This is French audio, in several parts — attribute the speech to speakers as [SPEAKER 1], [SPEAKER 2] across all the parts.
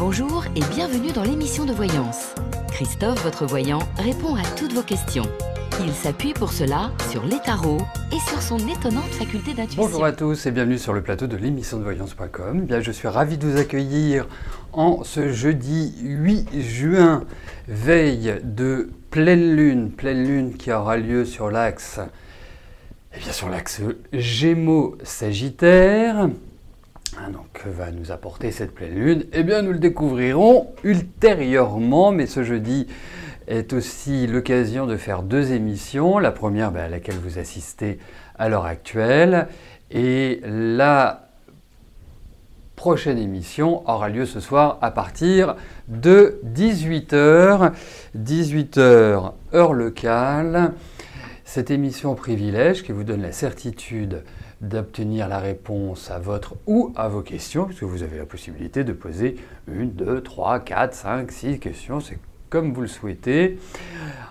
[SPEAKER 1] Bonjour et bienvenue dans l'émission de voyance. Christophe, votre voyant, répond à toutes vos questions. Il s'appuie pour cela sur les tarots et sur son étonnante faculté d'intuition.
[SPEAKER 2] Bonjour à tous et bienvenue sur le plateau de l'émission de voyance.com. Bien, je suis ravi de vous accueillir en ce jeudi 8 juin, veille de pleine lune qui aura lieu sur l'axe, sur l'axe Gémeaux-Sagittaire. Donc, que va nous apporter cette pleine lune? Nous le découvrirons ultérieurement, mais ce jeudi est aussi l'occasion de faire deux émissions. La première à laquelle vous assistez à l'heure actuelle, et la prochaine émission aura lieu ce soir à partir de 18h, heure locale. Cette émission privilège qui vous donne la certitude d'obtenir la réponse à votre ou à vos questions, puisque vous avez la possibilité de poser 1, 2, 3, 4, 5, 6 questions, c'est comme vous le souhaitez,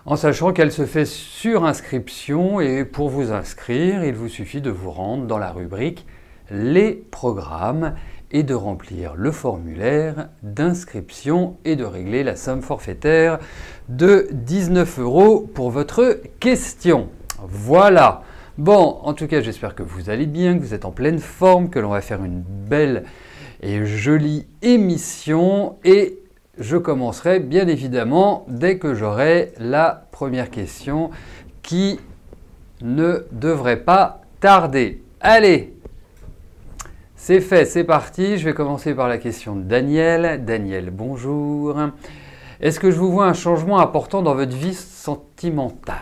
[SPEAKER 2] en sachant qu'elle se fait sur inscription, et pour vous inscrire, il vous suffit de vous rendre dans la rubrique « Les programmes » et de remplir le formulaire d'inscription et de régler la somme forfaitaire de 19 € pour votre question. Voilà. Bon, en tout cas, j'espère que vous allez bien, que vous êtes en pleine forme, que l'on va faire une belle et jolie émission, et je commencerai bien évidemment dès que j'aurai la première question qui ne devrait pas tarder. Allez, c'est fait, c'est parti. Je vais commencer par la question de Daniel. Daniel, bonjour. Est-ce que je vous vois un changement important dans votre vie sentimentale ?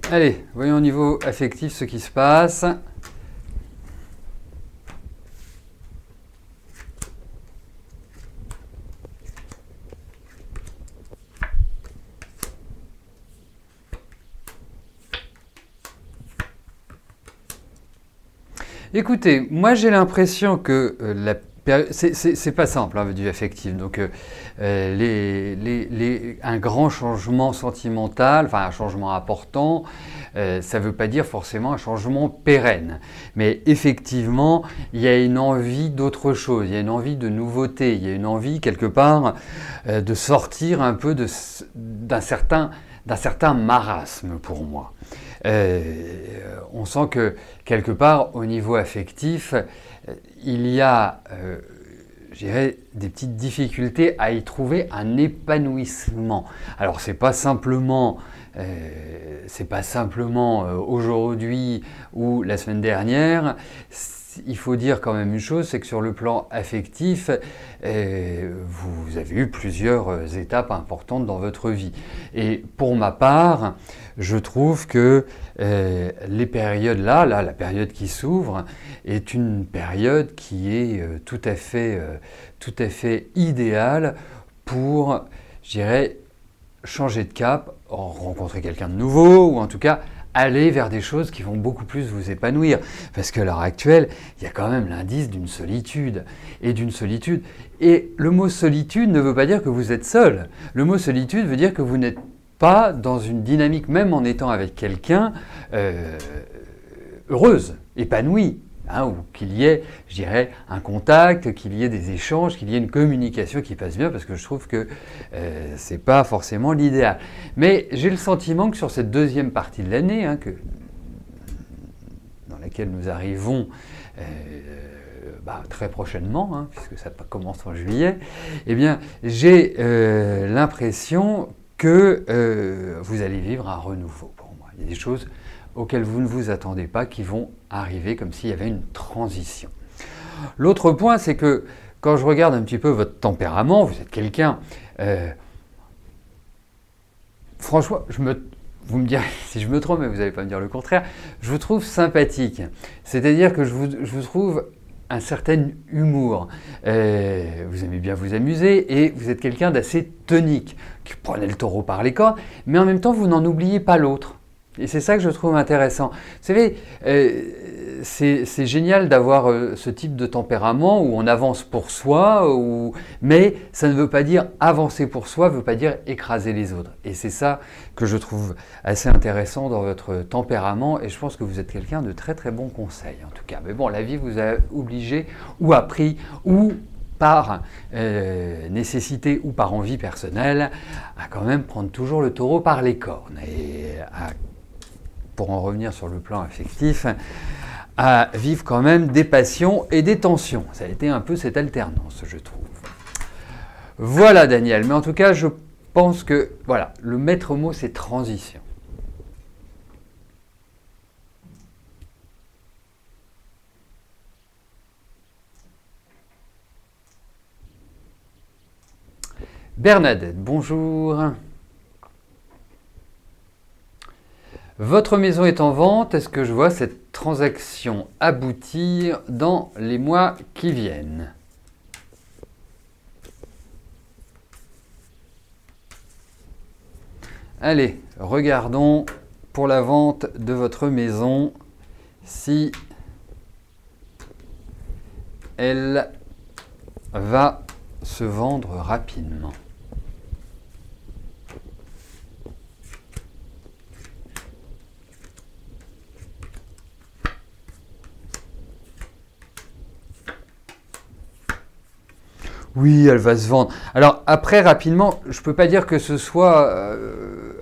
[SPEAKER 2] Allez, voyons au niveau affectif ce qui se passe. Écoutez, moi j'ai l'impression que la période, c'est pas simple, votre vie affective. Donc un grand changement sentimental, enfin un changement important, ça ne veut pas dire forcément un changement pérenne. Mais effectivement, il y a une envie d'autre chose, il y a une envie de nouveauté, il y a une envie quelque part de sortir un peu d'un certain marasme pour moi. On sent que quelque part au niveau affectif, il y a, je dirais, des petites difficultés à y trouver un épanouissement. Alors c'est pas simplement aujourd'hui ou la semaine dernière. Il faut dire quand même une chose, c'est que sur le plan affectif, vous avez eu plusieurs étapes importantes dans votre vie. Et pour ma part, je trouve que les périodes la période qui s'ouvre est une période qui est tout à fait idéale pour, je dirais, changer de cap, rencontrer quelqu'un de nouveau, ou en tout cas aller vers des choses qui vont beaucoup plus vous épanouir. Parce qu'à l'heure actuelle, il y a quand même l'indice d'une solitude. Et le mot solitude ne veut pas dire que vous êtes seul. Le mot solitude veut dire que vous n'êtes pas dans une dynamique, même en étant avec quelqu'un, heureuse, épanouie. Ou qu'il y ait, je dirais, un contact, qu'il y ait des échanges, qu'il y ait une communication qui passe bien, parce que je trouve que ce n'est pas forcément l'idéal. Mais j'ai le sentiment que sur cette deuxième partie de l'année, dans laquelle nous arrivons très prochainement, puisque ça commence en juillet, j'ai l'impression que vous allez vivre un renouveau pour moi. Il y a des choses auxquelles vous ne vous attendez pas, qui vont arriver comme s'il y avait une transition. L'autre point, c'est que quand je regarde un petit peu votre tempérament, vous êtes quelqu'un, franchement, vous me direz si je me trompe, mais vous n'allez pas me dire le contraire, je vous trouve sympathique. C'est-à-dire que je vous trouve un certain humour. Vous aimez bien vous amuser et vous êtes quelqu'un d'assez tonique, qui prenait le taureau par les cornes, mais en même temps, vous n'en oubliez pas l'autre. Et c'est ça que je trouve intéressant. Vous savez, c'est génial d'avoir ce type de tempérament où on avance pour soi, mais ça ne veut pas dire avancer pour soi, ne veut pas dire écraser les autres. Et c'est ça que je trouve assez intéressant dans votre tempérament, et je pense que vous êtes quelqu'un de très très bon conseil en tout cas. Mais bon, la vie vous a obligé ou appris ou par nécessité ou par envie personnelle, à quand même prendre toujours le taureau par les cornes. Et pour en revenir sur le plan affectif, à vivre quand même des passions et des tensions. Ça a été un peu cette alternance, je trouve. Voilà Daniel, mais en tout cas, je pense que voilà, le maître mot, c'est transition. Bernadette, bonjour. Votre maison est en vente. Est-ce que je vois cette transaction aboutir dans les mois qui viennent? Allez, regardons pour la vente de votre maison si elle va se vendre rapidement. Oui, elle va se vendre. Alors après, rapidement, je ne peux pas dire que ce soit...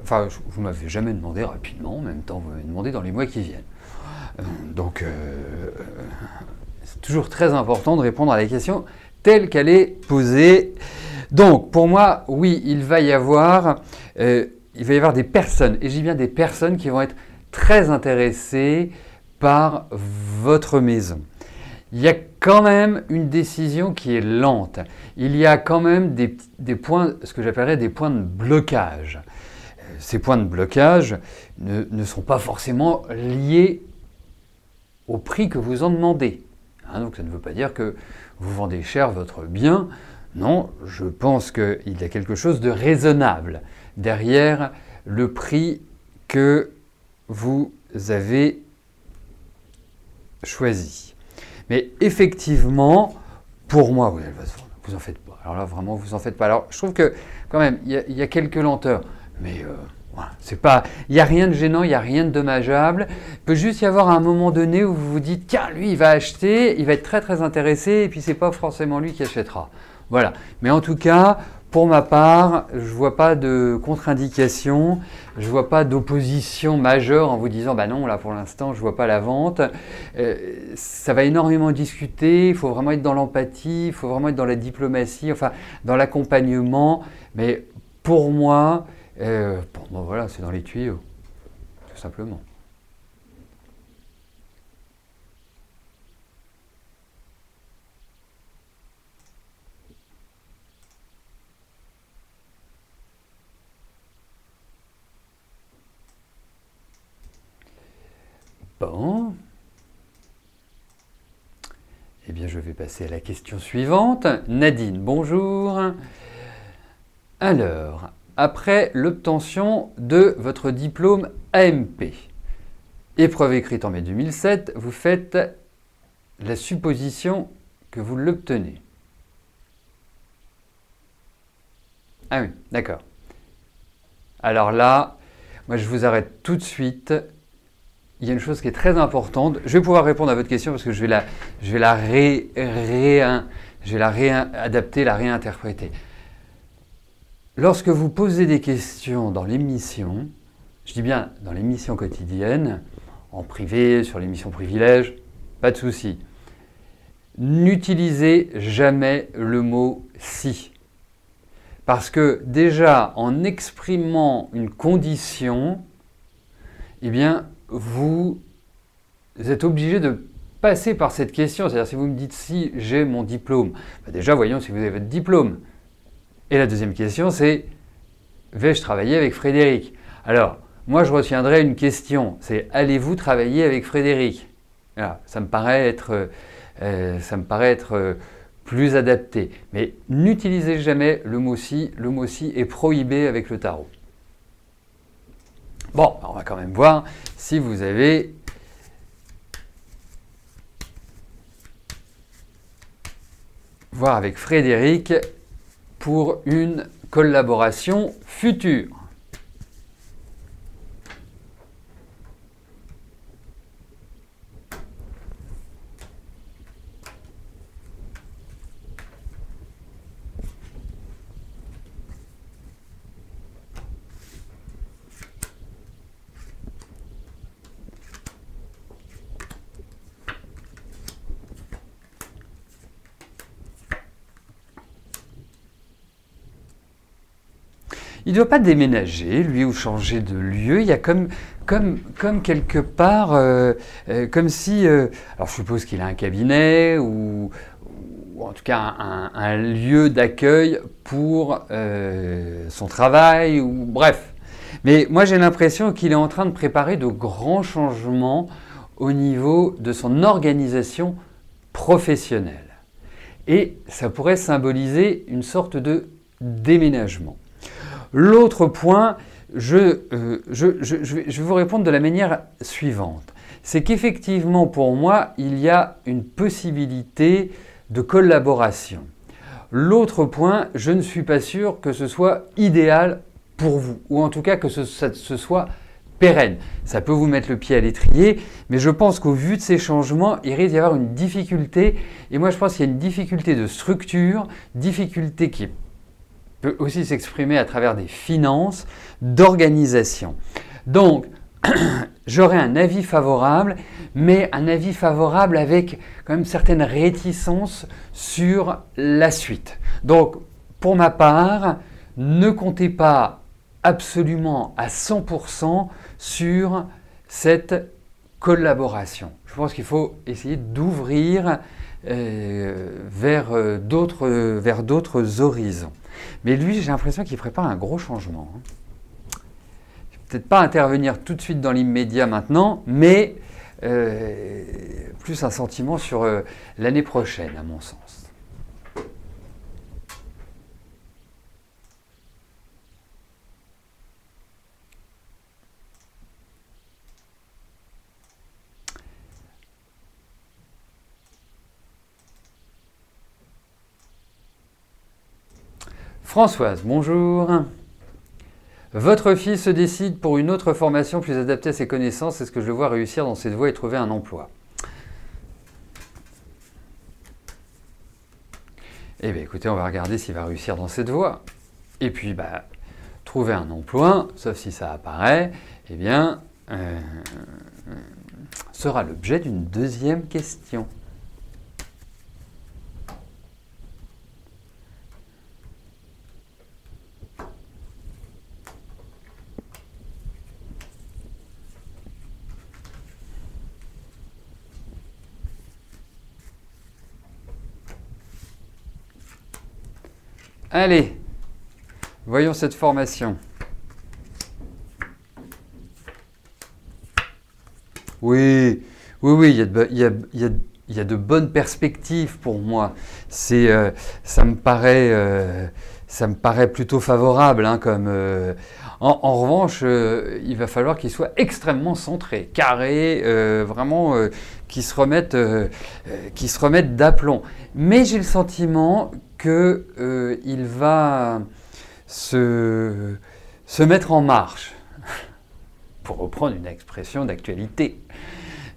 [SPEAKER 2] enfin, vous ne m'avez jamais demandé rapidement, en même temps, vous m'avez demandé dans les mois qui viennent. Donc, c'est toujours très important de répondre à la question telle qu'elle est posée. Donc, pour moi, oui, il va y avoir des personnes, et je dis bien des personnes qui vont être très intéressées par votre maison. Il y a quand même une décision qui est lente. Il y a quand même des points, ce que j'appellerais des points de blocage. Ces points de blocage ne sont pas forcément liés au prix que vous en demandez. Donc ça ne veut pas dire que vous vendez cher votre bien. Non, je pense qu'il y a quelque chose de raisonnable derrière le prix que vous avez choisi. Mais effectivement, pour moi, oui, elle va se vendre. Vous en faites pas. Alors là, vraiment, vous en faites pas. Alors, je trouve que, quand même, il y a quelques lenteurs. Mais voilà, c'est pas, il n'y a rien de gênant, il n'y a rien de dommageable. Il peut juste y avoir un moment donné où vous vous dites, tiens, lui, il va acheter, il va être très, très intéressé, et puis c'est pas forcément lui qui achètera. Voilà. Mais en tout cas, pour ma part, je ne vois pas de contre-indication, je ne vois pas d'opposition majeure en vous disant bah non, là pour l'instant, je ne vois pas la vente. Ça va énormément discuter, il faut vraiment être dans l'empathie, il faut vraiment être dans la diplomatie, enfin dans l'accompagnement. Mais pour moi, voilà, c'est dans les tuyaux, tout simplement. Bon. Eh bien, je vais passer à la question suivante. Nadine, bonjour. Alors, après l'obtention de votre diplôme AMP, épreuve écrite en mai 2007, vous faites la supposition que vous l'obtenez. Ah oui, d'accord. Alors là, moi je vous arrête tout de suite. Il y a une chose qui est très importante. Je vais pouvoir répondre à votre question parce que je vais la réadapter, la réinterpréter. Lorsque vous posez des questions dans l'émission, je dis bien dans l'émission quotidienne, en privé, sur l'émission privilège, pas de souci. N'utilisez jamais le mot « si ». Parce que déjà, en exprimant une condition, eh bien, vous êtes obligé de passer par cette question. C'est-à-dire, si vous me dites si j'ai mon diplôme, déjà, voyons si vous avez votre diplôme. Et la deuxième question, c'est vais-je travailler avec Frédéric? Alors, moi, je retiendrai une question, c'est allez-vous travailler avec Frédéric? Voilà, ça me paraît être plus adapté. Mais n'utilisez jamais le mot si est prohibé avec le tarot. Bon, on va quand même voir si vous avez voir avec Frédéric pour une collaboration future. Il ne doit pas déménager, lui, ou changer de lieu. Il y a comme quelque part, comme si... alors je suppose qu'il a un cabinet ou en tout cas un lieu d'accueil pour son travail, ou bref. Mais moi j'ai l'impression qu'il est en train de préparer de grands changements au niveau de son organisation professionnelle. Et ça pourrait symboliser une sorte de déménagement. L'autre point, je vais vous répondre de la manière suivante. C'est qu'effectivement, pour moi, il y a une possibilité de collaboration. L'autre point, je ne suis pas sûr que ce soit idéal pour vous, ou en tout cas que ce soit pérenne. Ça peut vous mettre le pied à l'étrier, mais je pense qu'au vu de ces changements, il risque d'y avoir une difficulté. Et moi, je pense qu'il y a une difficulté de structure, difficulté qui peut aussi s'exprimer à travers des finances, d'organisation. Donc, j'aurais un avis favorable, mais un avis favorable avec quand même certaines réticences sur la suite. Donc, pour ma part, ne comptez pas absolument à 100% sur cette collaboration. Je pense qu'il faut essayer d'ouvrir vers d'autres horizons. Mais lui, j'ai l'impression qu'il prépare un gros changement. Je vais peut-être pas intervenir tout de suite dans l'immédiat maintenant, mais plus un sentiment sur l'année prochaine, à mon sens. Françoise, bonjour. Votre fils se décide pour une autre formation plus adaptée à ses connaissances. Est-ce que je le vois réussir dans cette voie et trouver un emploi? Eh bien écoutez, on va regarder s'il va réussir dans cette voie. Et puis, trouver un emploi, sauf si ça apparaît, eh bien, sera l'objet d'une deuxième question. Allez, voyons cette formation. Oui, il y a de bonnes perspectives pour moi. Ça me paraît plutôt favorable. Hein, en revanche, il va falloir qu'il soit extrêmement centré, carré, vraiment qu'il se remette d'aplomb. Mais j'ai le sentiment qu'il va se mettre en marche, pour reprendre une expression d'actualité.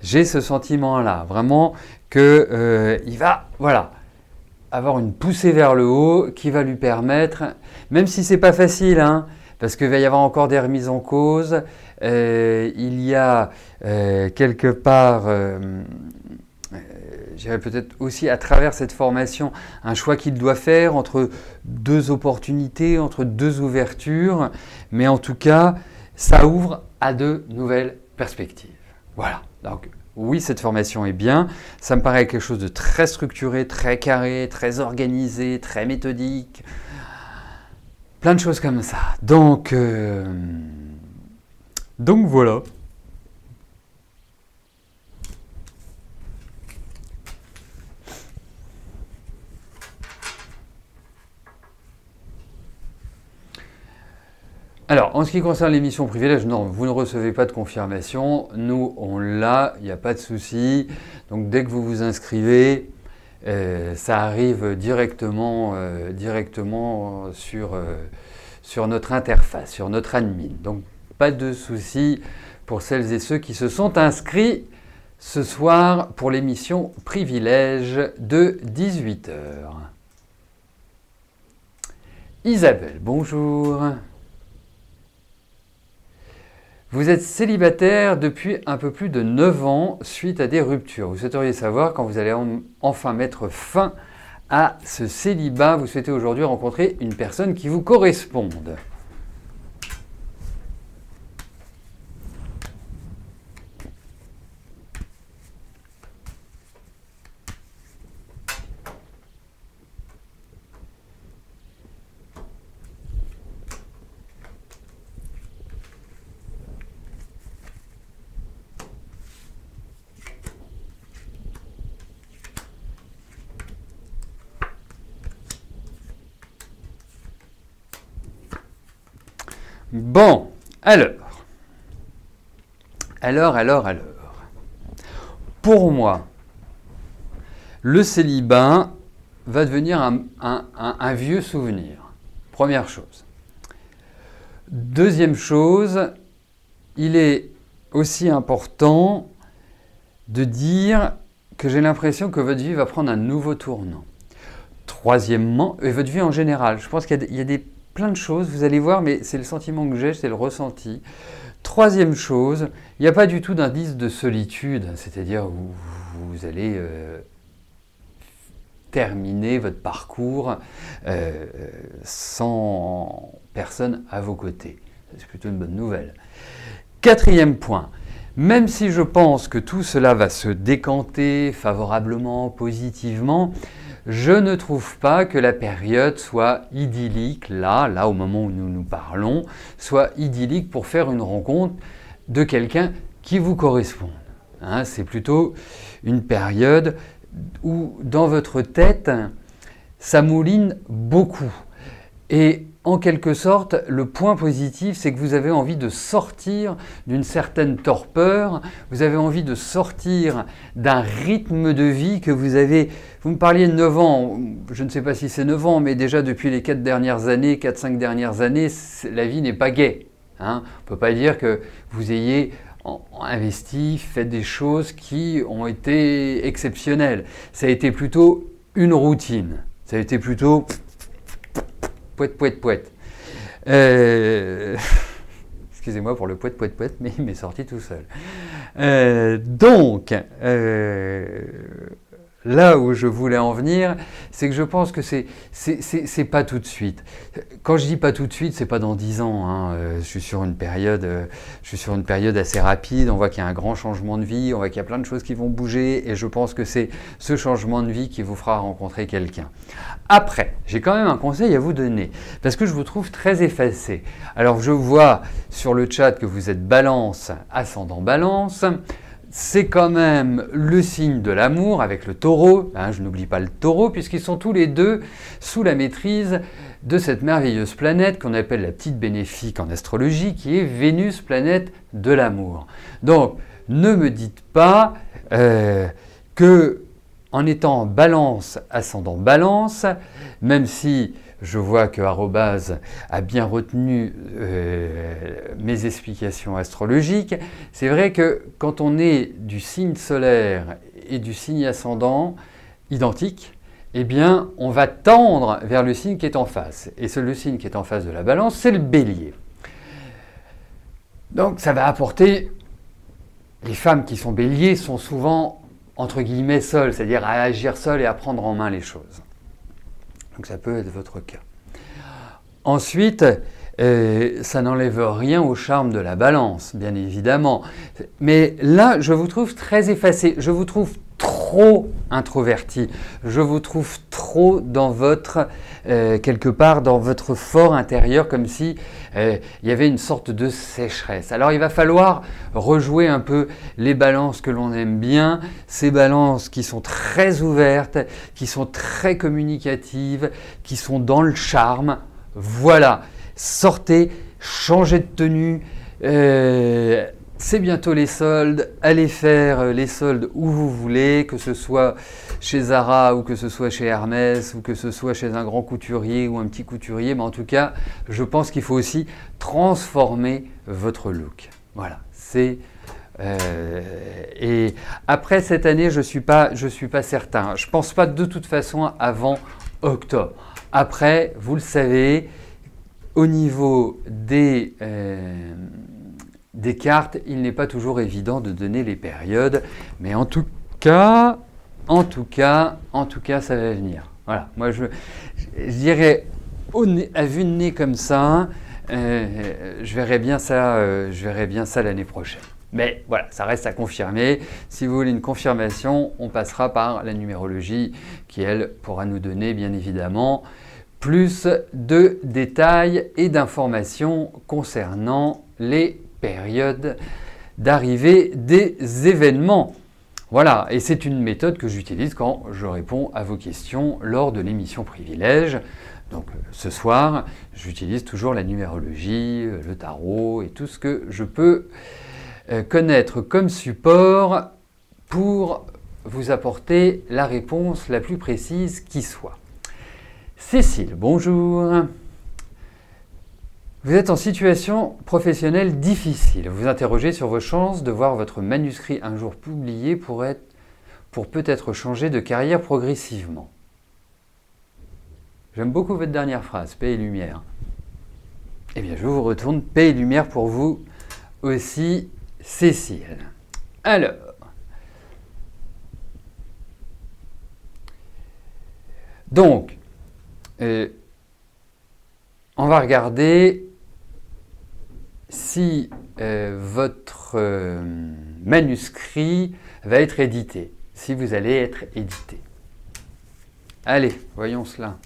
[SPEAKER 2] J'ai ce sentiment-là, vraiment, qu'il va avoir une poussée vers le haut qui va lui permettre, même si ce n'est pas facile, hein, parce qu'il va y avoir encore des remises en cause, il y a quelque part... j'irais peut-être aussi à travers cette formation un choix qu'il doit faire entre deux opportunités, entre deux ouvertures, mais en tout cas, ça ouvre à de nouvelles perspectives. Voilà, donc oui, cette formation est bien, ça me paraît quelque chose de très structuré, très carré, très organisé, très méthodique, plein de choses comme ça. Donc voilà. Alors, en ce qui concerne l'émission privilège, non, vous ne recevez pas de confirmation. Nous, on l'a, il n'y a pas de souci. Donc, dès que vous vous inscrivez, ça arrive directement sur notre interface, sur notre admin. Donc, pas de souci pour celles et ceux qui se sont inscrits ce soir pour l'émission privilège de 18 h. Isabelle, bonjour. Vous êtes célibataire depuis un peu plus de 9 ans suite à des ruptures. Vous souhaiteriez savoir quand vous allez enfin mettre fin à ce célibat. Vous souhaitez aujourd'hui rencontrer une personne qui vous corresponde. Bon, alors. Pour moi, le célibat va devenir un vieux souvenir. Première chose. Deuxième chose, il est aussi important de dire que j'ai l'impression que votre vie va prendre un nouveau tournant. Troisièmement, et votre vie en général, je pense qu'il y a plein de choses, vous allez voir, mais c'est le sentiment que j'ai, c'est le ressenti. Troisième chose, il n'y a pas du tout d'indice de solitude, c'est-à-dire où vous allez terminer votre parcours sans personne à vos côtés. C'est plutôt une bonne nouvelle. Quatrième point, même si je pense que tout cela va se décanter favorablement, positivement, je ne trouve pas que la période soit idyllique, là au moment où nous nous parlons, soit idyllique pour faire une rencontre de quelqu'un qui vous corresponde. Hein, c'est plutôt une période où dans votre tête, ça mouline beaucoup. Et en quelque sorte, le point positif, c'est que vous avez envie de sortir d'une certaine torpeur, vous avez envie de sortir d'un rythme de vie que vous avez. Vous me parliez de 9 ans, je ne sais pas si c'est 9 ans, mais déjà depuis les 4-5 dernières années, la vie n'est pas gaie. Hein. On ne peut pas dire que vous ayez investi, fait des choses qui ont été exceptionnelles. Ça a été plutôt une routine, ça a été plutôt... Pouette. Excusez-moi pour le pouette, mais il m'est sorti tout seul. Donc, là où je voulais en venir, c'est que je pense que c'est pas tout de suite. Quand je dis pas tout de suite, c'est pas dans 10 ans. Hein. Je suis sur une période assez rapide. On voit qu'il y a un grand changement de vie, on voit qu'il y a plein de choses qui vont bouger, et je pense que c'est ce changement de vie qui vous fera rencontrer quelqu'un. Après, j'ai quand même un conseil à vous donner, parce que je vous trouve très effacé. Alors, je vois sur le chat que vous êtes Balance, ascendant Balance. C'est quand même le signe de l'amour avec le taureau. Hein, je n'oublie pas le taureau, puisqu'ils sont tous les deux sous la maîtrise de cette merveilleuse planète qu'on appelle la petite bénéfique en astrologie, qui est Vénus, planète de l'amour. Donc, ne me dites pas que en étant Balance, ascendant Balance, même si je vois que Arobase a bien retenu mes explications astrologiques, c'est vrai que quand on est du signe solaire et du signe ascendant identique, eh bien, on va tendre vers le signe qui est en face. Et le signe qui est en face de la Balance, c'est le Bélier. Donc, ça va apporter... Les femmes qui sont Béliers sont souvent entre guillemets seul, c'est-à-dire à agir seul et à prendre en main les choses. Donc ça peut être votre cas. Ensuite, ça n'enlève rien au charme de la Balance, bien évidemment. Mais là, je vous trouve très effacé, je vous trouve trop introverti, je vous trouve trop dans votre, quelque part dans votre fort intérieur, comme si il y avait une sorte de sécheresse. Alors il va falloir rejouer un peu les balances que l'on aime bien, ces balances qui sont très ouvertes, qui sont très communicatives, qui sont dans le charme. Voilà, sortez, changez de tenue. C'est bientôt les soldes, allez faire les soldes où vous voulez, que ce soit chez Zara ou que ce soit chez Hermès ou que ce soit chez un grand couturier ou un petit couturier. Mais en tout cas, je pense qu'il faut aussi transformer votre look. Voilà, et après cette année, je suis pas certain. Je ne pense pas de toute façon avant octobre. Après, vous le savez, au niveau des cartes, il n'est pas toujours évident de donner les périodes, mais en tout cas, ça va venir. Voilà, moi je dirais à vue de nez comme ça, je verrai bien ça l'année prochaine. Mais voilà, ça reste à confirmer. Si vous voulez une confirmation, on passera par la numérologie qui, elle, pourra nous donner bien évidemment plus de détails et d'informations concernant les période d'arrivée des événements. Voilà, et c'est une méthode que j'utilise quand je réponds à vos questions lors de l'émission Privilège. Donc ce soir, j'utilise toujours la numérologie, le tarot et tout ce que je peux connaître comme support pour vous apporter la réponse la plus précise qui soit. Cécile, bonjour. Vous êtes en situation professionnelle difficile. Vous interrogez sur vos chances de voir votre manuscrit un jour publié pour peut-être changer de carrière progressivement. J'aime beaucoup votre dernière phrase, paix et lumière. Eh bien, je vous retourne paix et lumière pour vous aussi, Cécile. Alors, donc, on va regarder si votre manuscrit va être édité, si vous allez être édité. Allez, voyons cela.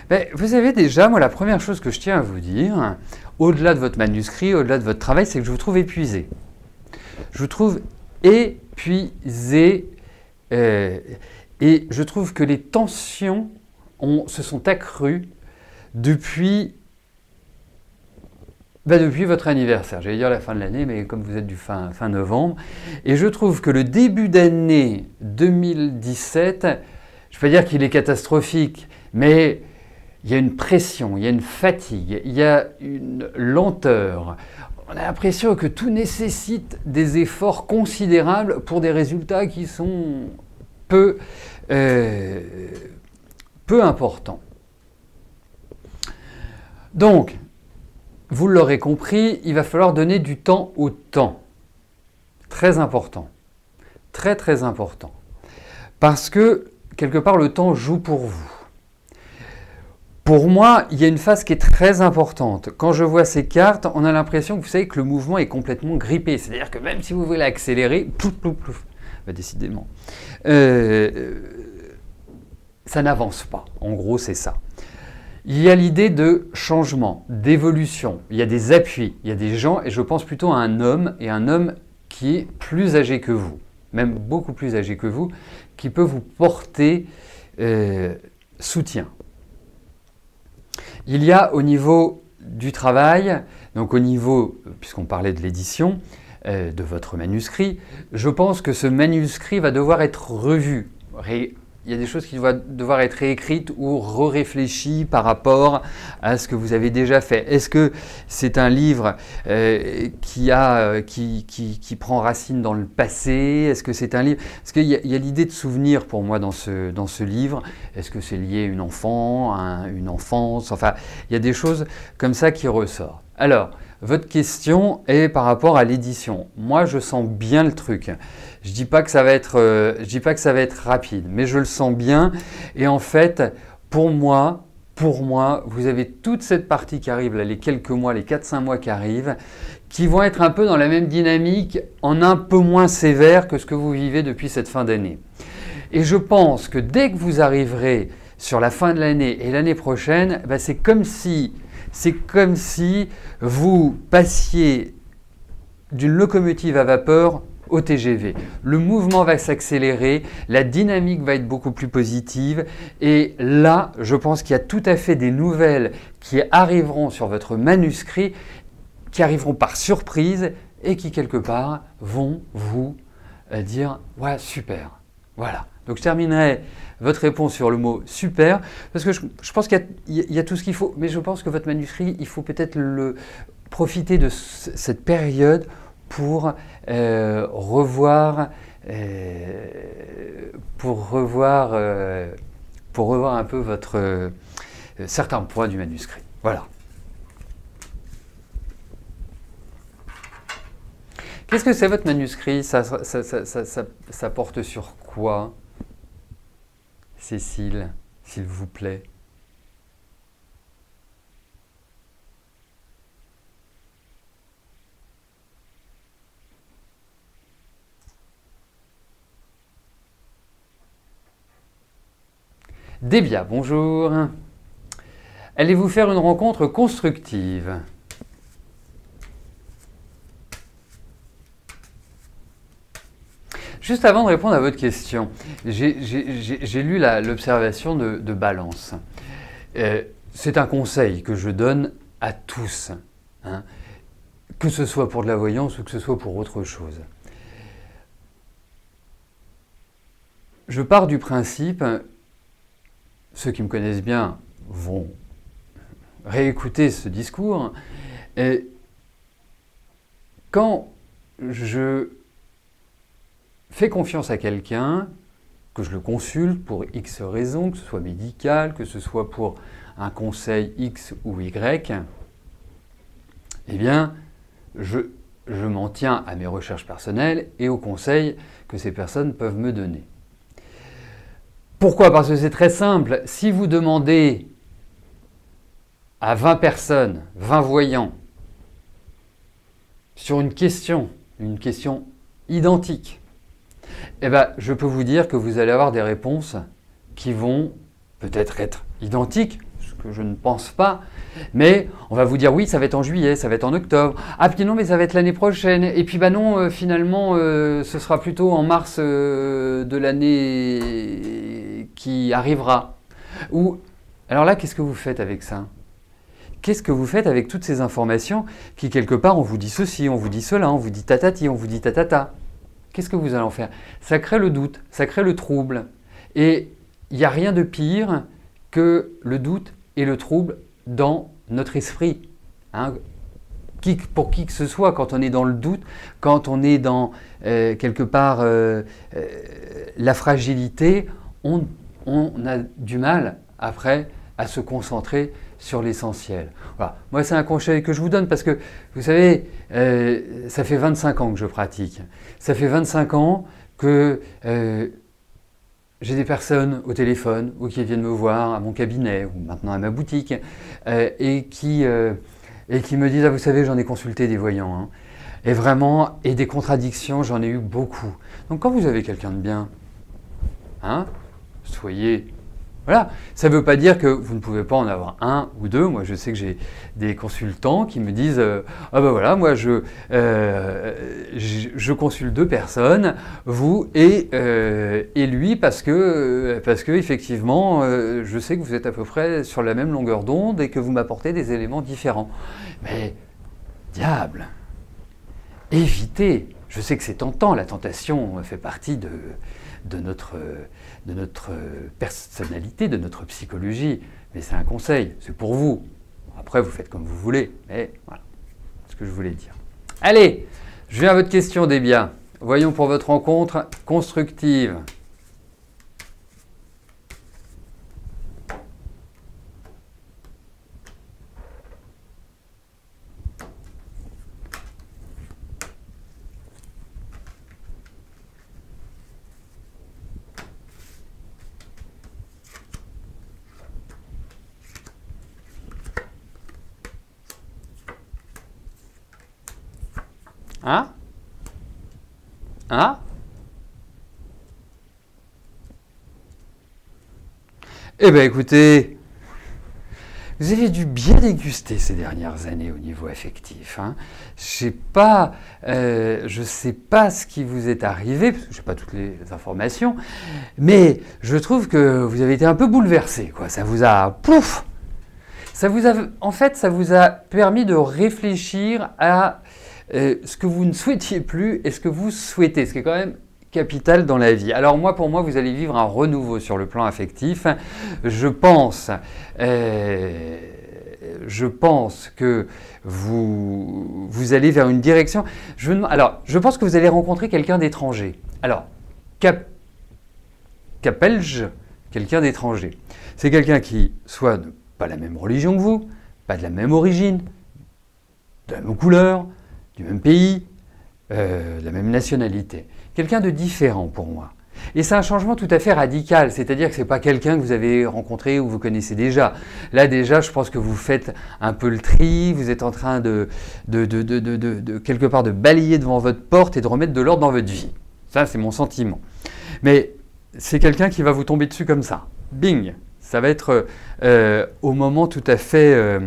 [SPEAKER 2] Ben, vous savez déjà, moi la première chose que je tiens à vous dire, au-delà de votre manuscrit, au-delà de votre travail, c'est que je vous trouve épuisé. Je vous trouve épuisé et je trouve que les tensions se sont accrues depuis votre anniversaire. J'allais dire la fin de l'année, mais comme vous êtes du fin novembre. Et je trouve que le début d'année 2017, je ne vais pas dire qu'il est catastrophique, mais il y a une pression, il y a une fatigue, il y a une lenteur. On a l'impression que tout nécessite des efforts considérables pour des résultats qui sont peu importants. Donc, vous l'aurez compris, il va falloir donner du temps au temps. Très important. Très très important. Parce que, quelque part, le temps joue pour vous. Pour moi, il y a une phase qui est très importante. Quand je vois ces cartes, on a l'impression que vous savez que le mouvement est complètement grippé. C'est-à-dire que même si vous voulez accélérer, plouf, plouf, plouf, bah, décidément, ça n'avance pas. En gros, c'est ça. Il y a l'idée de changement, d'évolution. Il y a des appuis, il y a des gens, et je pense plutôt à un homme, et un homme qui est plus âgé que vous, même beaucoup plus âgé que vous, qui peut vous porter soutien. Il y a au niveau du travail, donc au niveau, puisqu'on parlait de l'édition, de votre manuscrit, je pense que ce manuscrit va devoir être revu. Il y a des choses qui vont devoir être réécrites ou réfléchies par rapport à ce que vous avez déjà fait. Est-ce que c'est un livre qui prend racine dans le passé? Est-ce que c'est un livre... Parce qu'il y a l'idée de souvenir pour moi dans ce livre. Est-ce que c'est lié à une enfance? Enfin, il y a des choses comme ça qui ressortent. Alors, votre question est par rapport à l'édition. Moi, je sens bien le truc. Je dis pas que ça va être, je dis pas que ça va être rapide, mais je le sens bien. Et en fait, pour moi, vous avez toute cette partie qui arrive, là, les quelques mois, les 4-5 mois qui arrivent, qui vont être un peu dans la même dynamique, en un peu moins sévère que ce que vous vivez depuis cette fin d'année. Et je pense que dès que vous arriverez sur la fin de l'année et l'année prochaine, ben c'est comme si vous passiez d'une locomotive à vapeur au TGV. Le mouvement va s'accélérer, la dynamique va être beaucoup plus positive et là, je pense qu'il y a tout à fait des nouvelles qui arriveront sur votre manuscrit, qui arriveront par surprise et qui quelque part vont vous dire « ouais, super ». Voilà. Donc je terminerai votre réponse sur le mot « super » parce que je pense qu'il y a tout ce qu'il faut, mais je pense que votre manuscrit, il faut peut-être profiter de cette période pour revoir un peu certains points du manuscrit. Voilà. Qu'est-ce que c'est votre manuscrit? Ça porte sur quoi, Cécile, s'il vous plaît? Débia, bonjour. Allez-vous faire une rencontre constructive? Juste avant de répondre à votre question, j'ai lu l'observation de Balance. C'est un conseil que je donne à tous, hein, que ce soit pour de la voyance ou que ce soit pour autre chose. Je pars du principe, ceux qui me connaissent bien vont réécouter ce discours, et quand je fais confiance à quelqu'un, que je le consulte pour X raisons, que ce soit médical, que ce soit pour un conseil X ou Y, eh bien, je m'en tiens à mes recherches personnelles et aux conseils que ces personnes peuvent me donner. Pourquoi? Parce que c'est très simple. Si vous demandez à 20 personnes, 20 voyants, sur une question identique, eh ben, je peux vous dire que vous allez avoir des réponses qui vont peut-être être identiques, ce que je ne pense pas, mais on va vous dire oui, ça va être en juillet, ça va être en octobre, ah puis non, mais ça va être l'année prochaine, et puis bah non, finalement, ce sera plutôt en mars de l'année qui arrivera. Ou, alors là, qu'est-ce que vous faites avec ça? Qu'est-ce que vous faites avec toutes ces informations qui, quelque part, on vous dit ceci, on vous dit cela, on vous dit tatati, on vous dit tatata? Qu'est-ce que vous allez en faire? Ça crée le doute, ça crée le trouble. Et il n'y a rien de pire que le doute et le trouble dans notre esprit. Hein? Pour qui que ce soit, quand on est dans le doute, quand on est dans, quelque part, la fragilité, on a du mal, après, à se concentrer sur l'essentiel. Voilà. Moi, c'est un conseil que je vous donne parce que, vous savez, ça fait 25 ans que je pratique. Ça fait 25 ans que j'ai des personnes au téléphone ou qui viennent me voir à mon cabinet ou maintenant à ma boutique et qui me disent « Ah, vous savez, j'en ai consulté des voyants. Hein. » Et vraiment, et des contradictions, j'en ai eu beaucoup. Donc, quand vous avez quelqu'un de bien, hein, soyez... Voilà, ça ne veut pas dire que vous ne pouvez pas en avoir un ou deux. Moi, je sais que j'ai des consultants qui me disent ah ben voilà, moi je consulte 2 personnes, vous et lui, parce que effectivement, je sais que vous êtes à peu près sur la même longueur d'onde et que vous m'apportez des éléments différents. Mais diable, évitez. Je sais que c'est tentant, la tentation fait partie de notre personnalité, de notre psychologie. Mais c'est un conseil, c'est pour vous. Après, vous faites comme vous voulez, mais voilà, c'est ce que je voulais dire. Allez, je viens à votre question, Débia. Voyons pour votre rencontre constructive. Hein? Hein? Eh bien écoutez, vous avez dû bien déguster ces dernières années au niveau affectif. Hein. Je ne sais pas ce qui vous est arrivé, parce que je n'ai pas toutes les informations, mais je trouve que vous avez été un peu bouleversé, quoi. Ça vous a... Pouf! En fait, ça vous a permis de réfléchir à ce que vous ne souhaitiez plus et ce que vous souhaitez, ce qui est quand même capital dans la vie. Alors moi, pour moi, vous allez vivre un renouveau sur le plan affectif. Je pense que vous allez vers une direction. Je pense que vous allez rencontrer quelqu'un d'étranger. Alors, qu'appelle-je quelqu'un d'étranger? C'est quelqu'un qui soit n'a pas la même religion que vous, pas de la même origine, de la même couleur, du même pays, de la même nationalité. Quelqu'un de différent pour moi. Et c'est un changement tout à fait radical, c'est-à-dire que ce n'est pas quelqu'un que vous avez rencontré ou vous connaissez déjà. Là déjà, je pense que vous faites un peu le tri, vous êtes en train de quelque part de balayer devant votre porte et de remettre de l'ordre dans votre vie. Ça, c'est mon sentiment. Mais c'est quelqu'un qui va vous tomber dessus comme ça. Bing! Ça va être au moment tout à fait...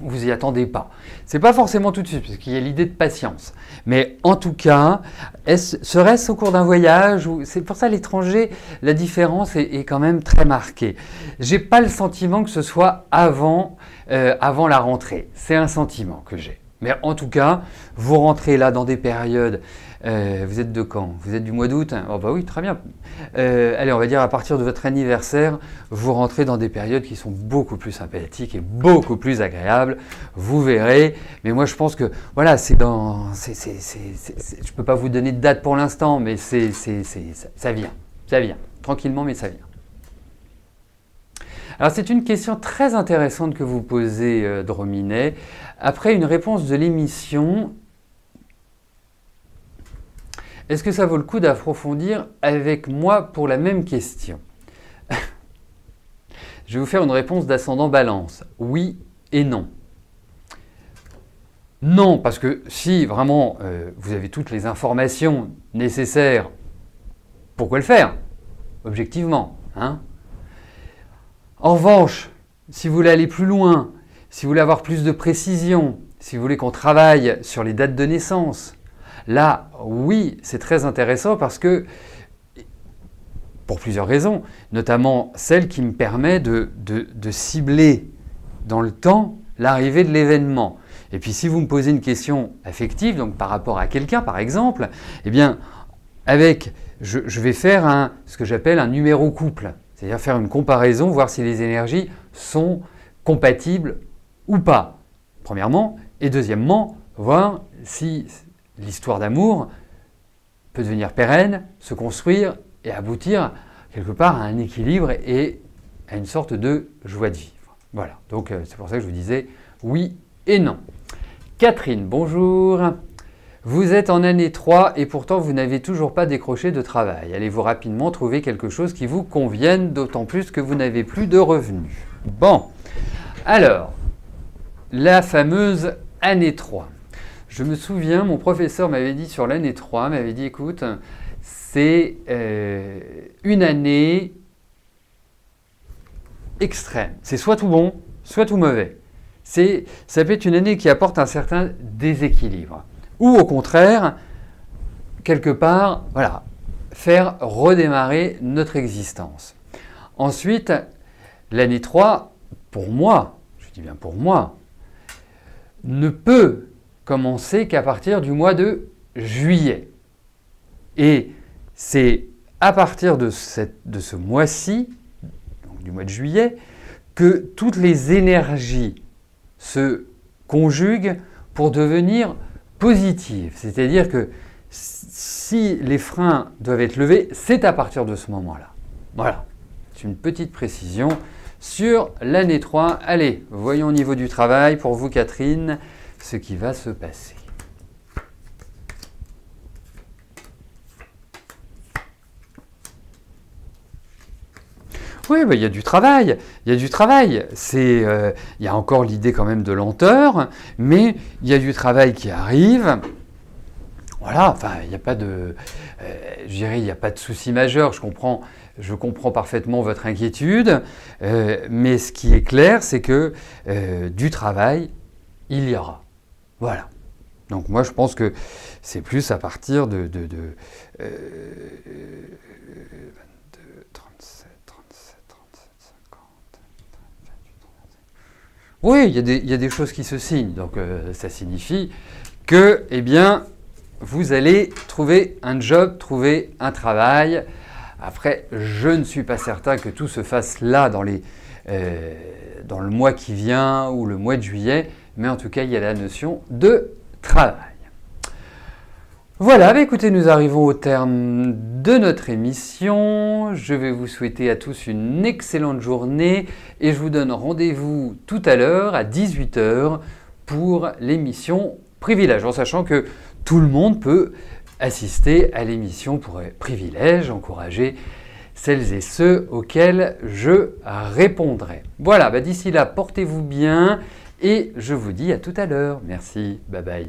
[SPEAKER 2] vous n'y attendez pas. Ce n'est pas forcément tout de suite, parce qu'il y a l'idée de patience. Mais en tout cas, serait-ce au cours d'un voyage? C'est pour ça l'étranger, la différence est quand même très marquée. Je n'ai pas le sentiment que ce soit avant la rentrée. C'est un sentiment que j'ai. Mais en tout cas, vous rentrez là dans des périodes... vous êtes de quand? Vous êtes du mois d'août? Oh bah oui, très bien. Allez, on va dire à partir de votre anniversaire, vous rentrez dans des périodes qui sont beaucoup plus sympathiques et beaucoup plus agréables. Vous verrez. Mais moi, je pense que voilà, je peux pas vous donner de date pour l'instant, mais ça vient, tranquillement, mais ça vient. Alors c'est une question très intéressante que vous posez, Drominet. Après une réponse de l'émission, est-ce que ça vaut le coup d'approfondir avec moi pour la même question? Je vais vous faire une réponse d'ascendant Balance. Oui et non. Non, parce que si vraiment vous avez toutes les informations nécessaires, pourquoi le faire? Objectivement. Hein? En revanche, si vous voulez aller plus loin, si vous voulez avoir plus de précision, si vous voulez qu'on travaille sur les dates de naissance, là, oui, c'est très intéressant parce que, pour plusieurs raisons, notamment celle qui me permet de cibler dans le temps l'arrivée de l'événement. Et puis si vous me posez une question affective, donc par rapport à quelqu'un par exemple, eh bien, je vais faire ce que j'appelle un numéro couple, c'est-à-dire faire une comparaison, voir si les énergies sont compatibles ou pas, premièrement, et deuxièmement, voir si l'histoire d'amour peut devenir pérenne, se construire et aboutir quelque part à un équilibre et à une sorte de joie de vivre. Voilà, donc c'est pour ça que je vous disais oui et non. Catherine, bonjour. Vous êtes en année 3 et pourtant vous n'avez toujours pas décroché de travail. Allez-vous rapidement trouver quelque chose qui vous convienne, d'autant plus que vous n'avez plus de revenus. Bon, alors, la fameuse année 3. Je me souviens, mon professeur m'avait dit sur l'année 3, m'avait dit, écoute, c'est une année extrême. C'est soit tout bon, soit tout mauvais. Ça peut être une année qui apporte un certain déséquilibre. Ou au contraire, quelque part, voilà, faire redémarrer notre existence. Ensuite, l'année 3, pour moi, je dis bien pour moi, ne peut commencer qu'à partir du mois de juillet. Et c'est à partir de ce mois-ci, donc du mois de juillet, que toutes les énergies se conjuguent pour devenir positives. C'est-à-dire que si les freins doivent être levés, c'est à partir de ce moment-là. Voilà, c'est une petite précision sur l'année 3. Allez, voyons au niveau du travail, pour vous Catherine, ce qui va se passer. Oui, il y a du travail, il y a du travail. Il y a encore l'idée quand même de lenteur, mais il y a du travail qui arrive. Voilà, enfin, il n'y a pas de, je dirais, il n'y a pas de souci majeur. Je comprends parfaitement votre inquiétude, mais ce qui est clair, c'est que du travail, il y aura. Voilà. Donc moi, je pense que c'est plus à partir de 22, 37, 50. Oui, il y a des choses qui se signent. Donc ça signifie que, eh bien, vous allez trouver un job, trouver un travail. Après, je ne suis pas certain que tout se fasse là dans le mois qui vient ou le mois de juillet, mais en tout cas, il y a la notion de travail. Voilà, bah écoutez, nous arrivons au terme de notre émission. Je vais vous souhaiter à tous une excellente journée et je vous donne rendez-vous tout à l'heure à 18 h pour l'émission Privilège, en sachant que tout le monde peut assister à l'émission pour Privilège, encourager celles et ceux auxquels je répondrai. Voilà, bah d'ici là, portez-vous bien et je vous dis à tout à l'heure. Merci, bye bye.